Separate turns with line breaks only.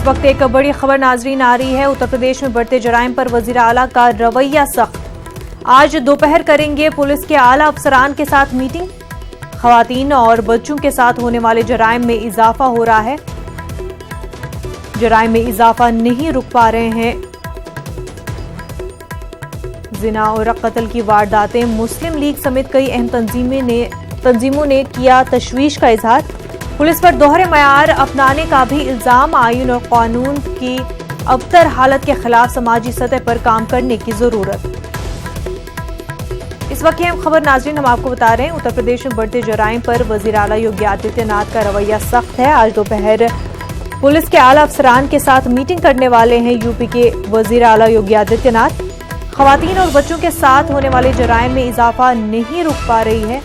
वक्त एक बड़ी खबर नाजरीन आ रही है। उत्तर प्रदेश में बढ़ते जराइम पर वजीर आला का रवैया सख्त। आज दोपहर करेंगे पुलिस के आला अफसरान के साथ मीटिंग। खवातीन और बच्चों के साथ होने वाले जराइम में इजाफा हो रहा है। जराइम में इजाफा नहीं रुक पा रहे हैं। जिना और कत्ल की वारदातें। मुस्लिम लीग समेत कई अहम तंजीमों ने किया तशवीश का इजहार। पुलिस पर दोहरे मयार अपनाने का भी इल्जाम। आईन और कानून की अबतर हालत के खिलाफ समाजी सतह पर काम करने की जरूरत। इस वक्त की अहम खबर नाज़रीन हम आपको बता रहे हैं। उत्तर प्रदेश में बढ़ते जराइम पर वजीर आला योगी आदित्यनाथ का रवैया सख्त है। आज दोपहर पुलिस के आला अफसरान के साथ मीटिंग करने वाले हैं यूपी के वजीर आला योगी आदित्यनाथ। खवातीन और बच्चों के साथ होने वाले जराइम में इजाफा नहीं रुक पा रही है।